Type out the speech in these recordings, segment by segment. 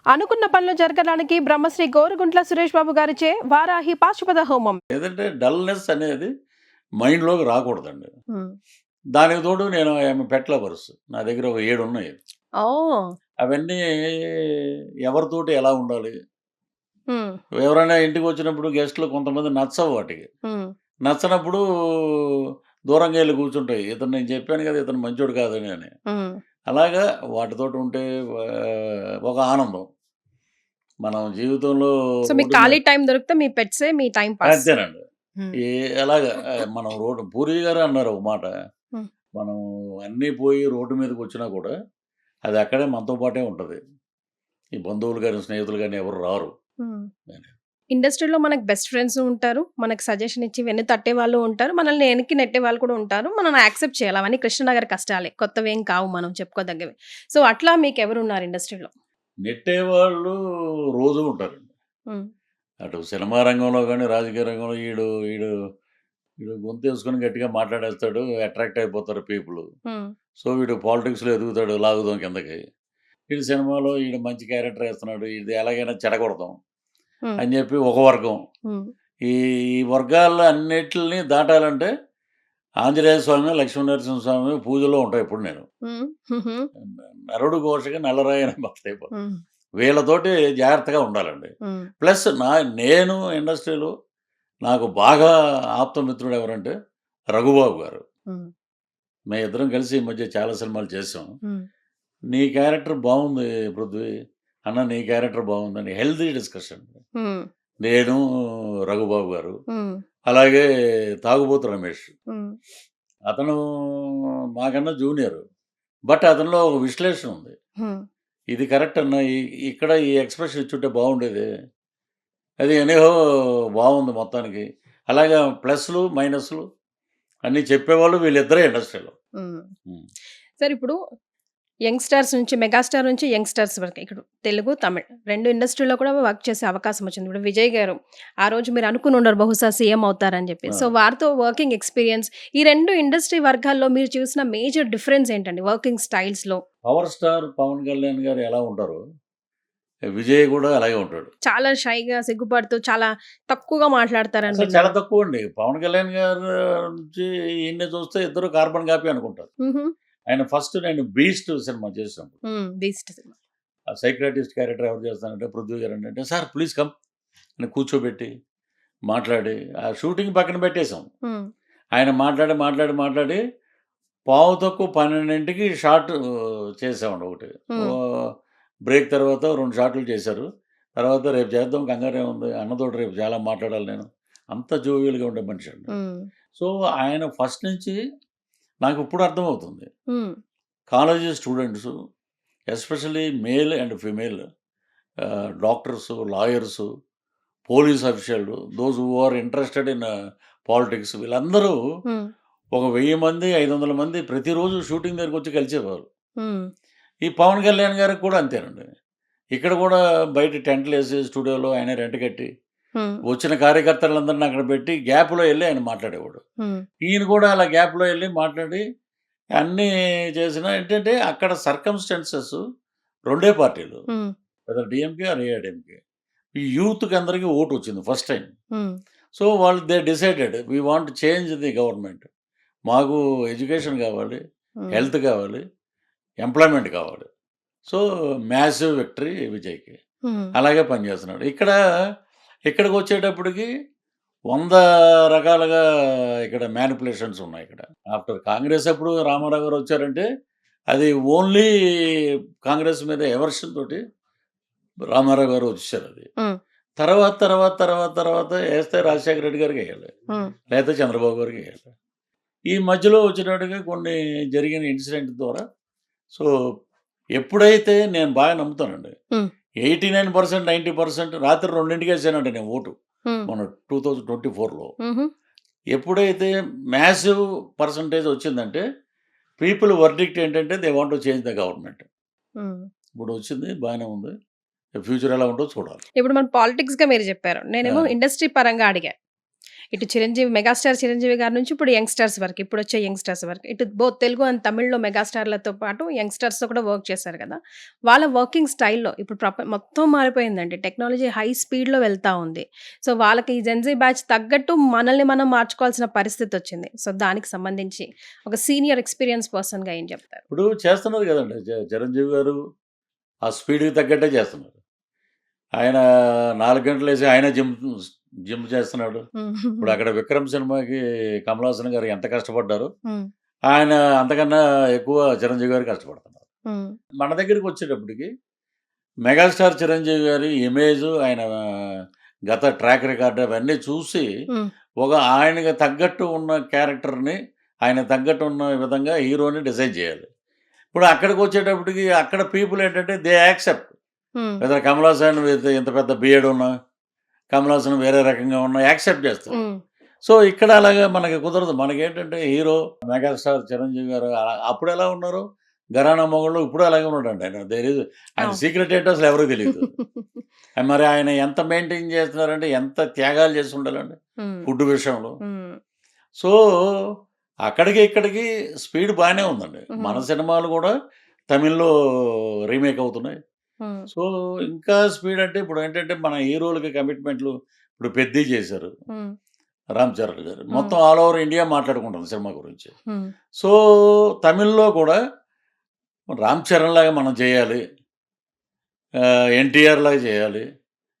అనుకున్న పనులు జరగడానికి బ్రహ్మశ్రీ గోరుగుంట్ల సురేష్ బాబు గారిచే వారాహి పాశుపత హోమం. ఏదంటే డల్‌నెస్ అనేది మైండ్‌లోకి రాకూడదండి. హ్మ్. దానికి తోడు నేను ఐయామ్ పెట్ లవర్స్. నా దగ్గర ఒక 7 ఉన్నాయి. ఓహ్! అవన్నీ ఎవరితోటి ఎలా ఉండాలి? హ్మ్. ఎవరైనా ఇంటికొచ్చినప్పుడు గెస్ట్‌లు కొంతమంది నచ్చవు వాటికి. హ్మ్. నచ్చనప్పుడు దూరంగా ఎళ్లి కూర్చుంటాయి. ఇతను నేను చెప్పాను కదా! ఇతను మంచోడు కాదని అని. హ్మ్. అలాగా వాటితోటి ఉంటే ఒక ఆనందం. మనం జీవితంలో సో, మీకు రోడ్డు మీద ఖాళీ టైం దొరికితే మీ పెట్సే మీ టైమ్ పాస్. అంతేనండి. హ్మ్. ఈ ఎలాగా మనం రోడ్డు పూరి గారు అన్నారు ఒక మాట. హ్మ్. మనం అన్నీ పోయి రోడ్డు మీదకొచ్చినా కూడా అది అక్కడే మనతో పాటే ఉంటది. ఈ బంధువులు గాని, స్నేహితులు గాని ఎవరు రారు హ్మ్. అని. ఇండస్ట్రీలో మనకు బెస్ట్ ఫ్రెండ్స్ ఉంటారు. మనకు సజెషన్ ఇచ్చి వెన్ను తట్టే వాళ్ళు ఉంటారు. మనల్ని వెనక్కి నెట్టే వాళ్ళు కూడా ఉంటారు. మనల్ని యాక్సెప్ట్ చేయాలి. అవన్నీ కృష్ణనగర్ కష్టాలే. కొత్తవేం కావు మనం చెప్పుకోదగ్గవి. సో, అట్లా మీకెవరున్నారు ఇండస్ట్రీలో? నెట్టేవాళ్ళు రోజూ ఉంటారండి. హ్మ్. అటు సినిమా రంగంలో గాని, రాజకీయ రంగంలో ఈడు ఈడు ఈడు గొంతేసుకొని గట్టిగా మాట్లాడేస్తాడు. అట్రాక్ట్ అయిపోతారు పీపుల్. హ్మ్. సో, వీడు పాలిటిక్స్‌లో ఎదుగుతాడు లాగుదాం కిందకి. ఈడు సినిమాలో ఈడు మంచి క్యారెక్టర్ ఏస్తున్నాడు. ఈడిది ఎలాగైనా చెడగొడదాం హ్మ్. అని చెప్పి ఒక వర్గం. హ్మ్. ఈ ఈ వర్గాల్లో అన్నిటిని దాటాలంటే ఆంజనేయ స్వామి, లక్ష్మీనరసింహస్వామి పూజలో ఉంటా ఎప్పుడు నేను. హ్మ్. హుహు. నరుడు ఘోషకి నల్లరాయన భక్తయిపోతాం. హ్మ్. వీళ్ళతోటి జాగ్రత్తగా ఉండాలండి. హ్మ్. ప్లస్ నేను ఇండస్ట్రీలో నాకు బాగా ఆప్తమిత్రుడు ఎవరంటే రఘుబాబు గారు. హ్మ్. మేమిద్దరం కలిసి ఈ మధ్య చాలా సినిమాలు చేసాం. హ్మ్. నీ క్యారెక్టర్ బావుంది పృథ్వీ. అన్న నీ క్యారెక్టర్ బావుందని హెల్తీ డిస్కషన్. హ్మ్. నేను, రఘుబాబు గారు. హ్మ్. అలాగే తాగుబోతు రమేష్. హ్మ్. అతను మాకన్నా జూనియరు. బట్ అతనిలో ఒక విశ్లేషణ ఉంది. హ్మ్. ఇది కరెక్ట్ అన్న. ఇక్కడ ఈ ఎక్స్‌ప్రెషన్ ఇచ్చుంటే బావుండేది. అది ఎనీహో బావుంది మొత్తానికి. అలాగా ప్లస్‌లు, మైనస్‌లు అన్నీ చెప్పేవాళ్ళు వీళ్ళిద్దరే ఇండస్ట్రీలో. హ్మ్. హ్మ్. సార్ ఇప్పుడు యంగ్‌స్టార్స్ నుంచి మెగాస్టార్ నుంచి యంగ్‌స్టార్స్ వరకు ఇక్కడ తెలుగు, తమిళ్ 2 ఇండస్ట్రీలో కూడా వర్క్ చేసే అవకాశం వచ్చింది. ఇప్పుడు విజయ్ గారు ఆ రోజు మీరు అనుకుని ఉండరు బహుశా సీఎం అవుతారని చెప్పి. ఆ! సో, వారితో వర్కింగ్ ఎక్స్‌పీరియన్స్ ఈ 2 ఇండస్ట్రీ వర్గాల్లో మీరు చూసిన మేజర్ డిఫరెన్స్ ఏంటండి వర్కింగ్ స్టైల్స్‌లో? పవర్ స్టార్ పవన్ కళ్యాణ్ గారు ఎలా ఉంటారో, విజయ్ గూడా అలాగే ఉంటాడు. చాలా షైగా సిగ్గుపడుతూ చాలా తక్కువగా మాట్లాడతారని అసలు చాలా విన్నాను. తక్కువండి. పవన్ కళ్యాణ్ గారు నుంచి ఈయన్ని చూస్తే ఇద్దరు కార్బన్ కాపీ అనుకుంటారు. హుహు. ఆయన ఫస్ట్ నేను 'బీస్ట్' సినిమా చేసినప్పుడు. హ్మ్. 'Beast' cinema. ఆ సైకియాట్రిస్ట్ క్యారెక్టర్ ఎవరు చేస్తానంటే పృథ్వీ గారండి. అంటే సార్ ప్లీజ్ కమ్ అని కూర్చోబెట్టి, మాట్లాడి ఆ షూటింగ్ పక్కన పెట్టేసాం. హ్మ్. ఆయన మాట్లాడి పావు తక్కువ 12కి షాట్ చేసామండి ఒకటి. హ్మ్. బ్రేక్ తర్వాత 2 షాట్లు చేశారు. తర్వాత రేపు చేద్దాం కంగారేముంది. అన్నతోటి రేపు చాలా మాట్లాడాలి నేను. అంత జోవియల్‌గా ఉండే మనిషండి. హ్మ్. సో, ఆయన ఫస్ట్ నుంచి నాకిప్పుడు అర్థమవుతుంది. హ్మ్. College students especially male and female doctors, lawyers, police అఫీషియల్లు, those who are interested in politics వీళ్ళందరూ హ్మ్. ఒక 1000 మంది, 500 మంది ప్రతిరోజు షూటింగ్ దగ్గరకొచ్చి కలిసేవారు. హ్మ్. ఈ పవన్ కళ్యాణ్ గారికి కూడా అంతేనండి. ఇక్కడ కూడా బయట టెంట్‌లేసి స్టూడియోలో ఆయన రెంట్ కట్టి, హ్మ్. వచ్చిన కార్యకర్తలందరిని అక్కడ పెట్టి గ్యాప్‌లో ఎళ్లి ఆయన మాట్లాడేవాడు. హ్మ్. ఈయన కూడా అలా గ్యాప్‌లో ఎళ్లి మాట్లాడి అన్నీ చేసినా ఏంటంటే అక్కడ సర్కమ్‌స్టాన్సెస్ రెండే పార్టీలు. Hmm. Whether DMK or AIADMK. ఈ యూత్‌కి అందరికి ఓటొచ్చింది ఫస్ట్ టైమ్. హ్మ్. సో, వాళ్ళు they decided we want to change the government. మాకు ఎడ్యుకేషన్ కావాలి, హ్మ్. హెల్త్ కావాలి, ఎంప్లాయ్‌మెంట్ కావాలి. సో, మ్యాసివ్ విక్టరీ విజయ్‌కి. హ్మ్. అలాగే పనిచేస్తున్నాడు. ఇక్కడికొచ్చేటప్పటికి 100 రకాలుగా ఇక్కడ మ్యానిప్యులేషన్స్ ఉన్నాయిక్కడ. ఆఫ్టర్ కాంగ్రెస్ అప్పుడు రామారావు గారు వచ్చారంటే, అది ఓన్లీ కాంగ్రెస్ మీద ఎవర్షన్ తోటి రామారావు గారు వచ్చేసారది. హ్మ్. తర్వాత ఏస్తే రాజశేఖర రెడ్డి గారికెయ్యాలి. హ్మ్. లేతే చంద్రబాబు గారికెయ్యాలి. ఈ మధ్యలో వచ్చినట్టుగా కొన్ని జరిగిన ఇన్సిడెంట్ ద్వారా సో, ఎప్పుడైతే నేను బాగా నమ్ముతానండి. హ్మ్. 89%, 90% రాత్రి 2ంటికేసానండి నేను ఓటు. హ్మ్. మొన్న 2024లో. హుహు. ఎప్పుడైతే మాసివ్ పర్సెంటేజ్ వచ్చిందంటే, పీపుల్ వర్డిక్ట్ ఏంటంటే they want to change the government. హ్మ్. ఇప్పుడొచ్చింది బానే ఉంది. ఫ్యూచర్ ఎలా ఉంటదో చూడాలి. ఇప్పుడు మన పాలిటిక్స్‌గా మీరు చెప్పారు. నేనేమో ఆ! ఇండస్ట్రీ పరంగా అడిగా. ఇటు మెగాస్టార్ చిరంజీవి గారి నుంచి ఇప్పుడు యంగ్‌స్టర్స్ వరకు, ఇప్పుడొచ్చే యంగ్‌స్టర్స్ వరకు. ఇటు బోత్ తెలుగు అండ్ తమిళ్‌లో మెగాస్టార్‌లతో పాటు యంగ్‌స్టర్స్‌తో కూడా వర్క్ చేశారు కదా! వాళ్ళ వర్కింగ్ స్టైల్‌లో ఇప్పుడు మొత్తం మారిపోయిందండి. టెక్నాలజీ హై స్పీడ్‌లో వెళ్తా ఉంది. సో, వాళ్ళకి ఈ జెన్‌జీ బ్యాచ్ తగ్గట్టు మనల్ని మనం మార్చుకోవాల్సిన పరిస్థితొచ్చింది. సో, దానికి సంబంధించి ఒక సీనియర్ ఎక్స్‌పీరియన్స్ పర్సన్‌గా ఏం చెప్తారు? ఇప్పుడు చేస్తున్నారు కదండీ! చిరంజీవి గారు ఆ స్పీడ్‌కి తగ్గట్టే చేస్తున్నారు. ఆయన 4 గంటలేసి ఆయనే జిమ్ చేస్తున్నాడు. ఇప్పుడు హ్మ్. అక్కడ 'విక్రమ్' సినిమాకి కమల్ హాసన్ గారు ఎంత కష్టపడ్డారో, హ్మ్. ఆయన అంతకన్నా ఎక్కువ చిరంజీవి గారు కష్టపడుతున్నారు. హ్మ్. మన దగ్గరికొచ్చేటప్పటికి మెగాస్టార్ చిరంజీవి గారి ఇమేజు, ఆయన గత ట్రాక్ రికార్డ్ అవన్నీ చూసి, హ్మ్. ఆయనకి తగ్గట్టు ఉన్న క్యారెక్టర్‌ని, ఆయనకు తగ్గట్టు ఉన్న విధంగా హీరోని డిజైన్ చేయాలి. ఇప్పుడు అక్కడికొచ్చేటప్పటికి అక్కడ పీపుల్ ఏంటంటే దే యాక్సెప్ట్. హ్మ్. లేదా కమల్ హాసన్ విత్ ఇంత పెద్ద బియర్డ్ ఉన్నా, కమల్ హాసన్ వేరే రకంగా ఉన్నా యాక్సెప్ట్ చేస్తారు. హ్మ్. సో, ఇక్కడ అలాగా మనకి కుదరదు. మనకేంటంటే హీరో మెగాస్టార్ చిరంజీవి గారు అప్పుడెలా ఉన్నారు? 'ఘరానా మొగుడులో' ఇప్పుడు అలాగే ఉన్నాడండి ఆయన. ఆయన అవును. సీక్రెట్ ఏంటో అసలు ఎవరికీ తెలీదు. మరి ఆయన ఎంత మెయింటైన్ చేస్తున్నారంటే ఎంత త్యాగాలు చేసి ఉండాలండి హ్మ్. ఫుడ్ విషయంలో. హ్మ్. సో, అక్కడికి ఇక్కడికి స్పీడ్ బానే ఉందండి. మన హ్మ్. సినిమాలు గూడా తమిళ్‌లో రీమేక్ అవుతున్నాయి. హ్మ్. సో, ఇంకా స్పీడ్ అంటే ఇప్పుడేంటంటే మన హీరోలకి కమిట్మెంట్‌లు ఇప్పుడు 'పెద్ది' చేశారు. హ్మ్. 'రామ్ చరణ్' గారు. హ్మ్. మొత్తం ఆల్ ఓవర్ ఇండియా మాట్లాడుకుంటుంది సినిమా గురించి. హ్మ్. సో, తమిళ్‌లో కూడా 'రామ్ చరణ్' లాగా మనం చేయాలి. 'ఎన్టీఆర్' లాగా చేయాలి.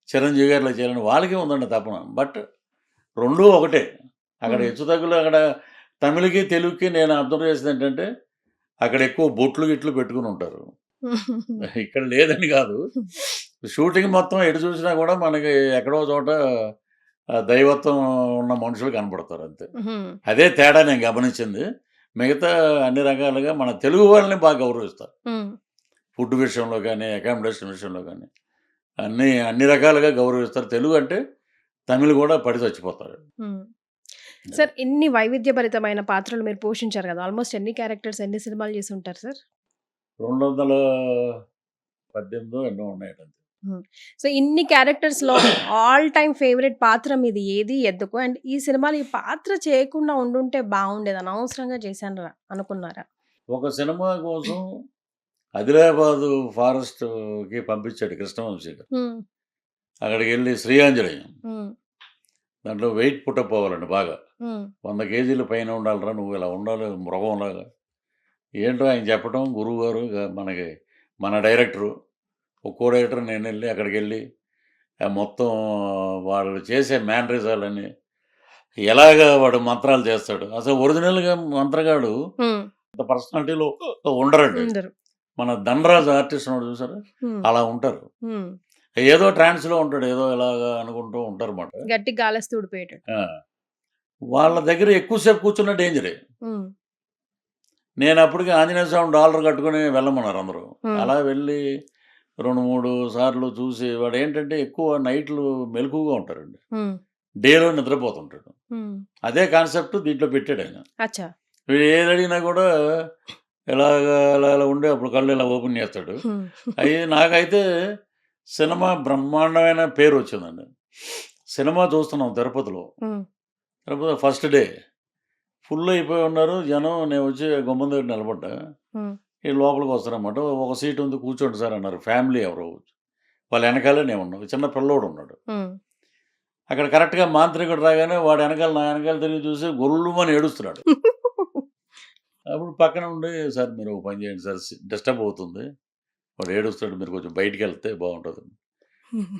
'చిరంజీవి' గారిలాగా చేయాలని వాళ్ళకే ఉందండి తపన. బట్ రెండూ ఒకటే. అక్కడ హ్మ్. హెచ్చుతగ్గులు అక్కడ తమిళ్‌కి, తెలుగుకి నేను అబ్జర్వ్ చేసిందేంటంటే అక్కడ ఎక్కువ బొట్లు, గిట్లు పెట్టుకొనుంటారు. ఇక్కడ లేదని గాదు. షూటింగ్ మొత్తం ఎటు చూసినా గూడా మనకి ఎక్కడో చోట దైవత్వం ఉన్న మనుషులు కనపడతారు అంతే. హ్మ్. అదే తేడా నేను గమనించింది. మిగతా అన్ని రకాలుగా మన తెలుగు వాళ్ళని బాగా గౌరవిస్తారు. హ్మ్. ఫుడ్ విషయంలో గానీ, అకామిడేషన్ విషయంలో గానీ, అన్ని రకాలుగా గౌరవిస్తారు. తెలుగు అంటే తమిళ్ గూడా పడి చచ్చిపోతారు. హ్మ్. అది. సార్, ఇన్ని వైవిధ్యభరితమైన పాత్రలు మీరు పోషించారు గదా! ఆల్‌మోస్ట్ ఎన్ని క్యారెక్టర్స్, ఎన్ని సినిమాలు చేసుంటారు సార్? 218 ఎన్నో ఉన్నాయటండి. హ్మ్. సో, ఇన్ని క్యారెక్టర్స్‌లో ఆల్ టైమ్ ఫేవరెట్ పాత్ర మీది ఏది? ఎందుకు? అండ్ ఈ సినిమాలో ఈ పాత్ర చేయకుండా ఉండుంటే బావుండేది. అనవసరంగా చేశానురా అనుకున్నారా? ఒక సినిమా కోసం ఆదిలాబాదు ఫారెస్ట్‌కి పంపించాడు కృష్ణవంశీ గారు. హ్మ్. అక్కడికెళ్ళి శ్రీఆంజనేయం. హ్మ్. దాంట్లో వెయిట్ పుటప్ అవ్వాలండి బాగా. హ్మ్. 100 కేజీల పైన ఉండాలిరా నువ్వు ఇలా ఉండాలి మృగంలాగా. ఏంటో ఆయన చెప్పడం గురువుగారు మనకి మన డైరెక్టరు, కో డైరెక్టర్ నేనెళ్ళి అక్కడికెళ్ళి మొత్తం వాళ్ళు చేసే మేనరిజాలని ఎలాగా వాడు మంత్రాలు చేస్తాడు. అసలు ఒరిజినల్‌గా మంత్రగాడు హ్మ్. అంత పర్సనాలిటీలో ఉండరండి. ఉండరు. మన 'ధనరాజు' ఆర్టిస్ట్ ఉన్నాడు చూసారా? హ్మ్. అలా ఉంటారు. హ్మ్. ఏదో ట్రాన్స్‌లో ఉంటాడు. ఏదో ఇలాగా అనుకుంటూ ఉంటారన్నమాట. గట్టిగా గాలేస్తే ఊడిపోయేటట్టు. ఆ! వాళ్ళ దగ్గర ఎక్కువ సేపు కూర్చున్న డేంజరే. హ్మ్. నేనప్పటికి ఆంజనేయ స్వామి డాలర్ కట్టుకొని వెళ్ళమన్నారు అందరూ. హ్మ్. అలా వెళ్ళి 2, 3 సార్లు చూసి వాడేంటంటే ఎక్కువ నైట్‌లు మెలకువగా ఉంటారండి. హ్మ్. డేలో నిద్రపోతుంటాడు. హ్మ్. అదే కాన్సెప్ట్ దీంట్లో పెట్టాడాయన. అచ్చా! వీడు ఏదడిగినా కూడా ఇలాగా అలా అలా ఉండి అప్పుడు కళ్ళు ఇలా ఓపెన్ చేస్తాడు. హ్మ్. నాకైతే సినిమా బ్రహ్మాండమైన పేరొచ్చిందండి. సినిమా చూస్తున్నాం తిరుపతిలో. హ్మ్. తిరుపతిలో ఫస్ట్ డే. ఫుల్ అయిపోయి ఉన్నారు జనం. నేనొచ్చి గుమ్మం దగ్గర నిలబడ్డా. హ్మ్. ఈళ్ళు లోపలికొస్తారనమాట. "ఒక సీట్ ఉంది కూర్చోండి సార్" అన్నారు. ఫ్యామిలీ ఎవరో. వాళ్ళ ఎనకాలే నేనున్నా. చిన్న పిల్లోడున్నాడు. హ్మ్. అక్కడ కరెక్ట్‌గా మాంత్రికుడు రాగానే వాడు ఎనకాల నా ఎనకాల తిరిగి చూసి గొల్లుమని ఏడుస్తున్నాడు. అప్పుడు పక్కన ఉండి "సార్ మీరు ఒక పని చేయండి సార్ డిస్టర్బ్ అవుతుంది. వాడు ఏడుస్తున్నాడు. మీరు కొంచెం బయటికెళ్తే బావుంటది."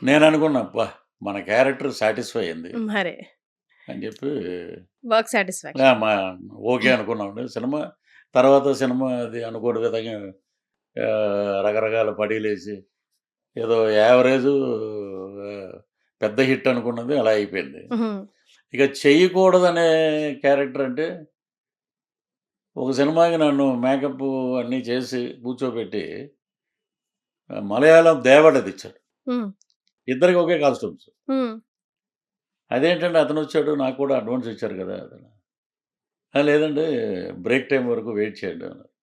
నేననుకున్నా అబ్బా! మన క్యారెక్టర్ సాటిస్ఫై అయింది మరే. అని చెప్పి వర్క్ ఆ! సాటిస్ఫాక్షన్. ఓకే అనుకున్నామండి. తర్వాత సినిమా అది అనుకోని విధంగా రకరకాల పడీలేసి ఏదో యావరేజు పెద్ద హిట్ అనుకున్నది అలా అయిపోయింది. హ్మ్. ఇక చెయ్యకూడదనే క్యారెక్టర్ అంటే ఒక సినిమాకి నన్ను మేకప్ అన్నీ చేసి కూర్చోబెట్టి మలయాళం దేవడదిచ్చాడు. హ్మ్. ఇద్దరికి ఒకే కాస్ట్యూమ్స్. హ్మ్. అదేంటండి అతనొచ్చాడు నాకు కూడా అడ్వాన్స్ ఇచ్చారు కదా! అతను. లేదండి బ్రేక్ టైమ్ వరకు వెయిట్ చేయండి అన్నారు.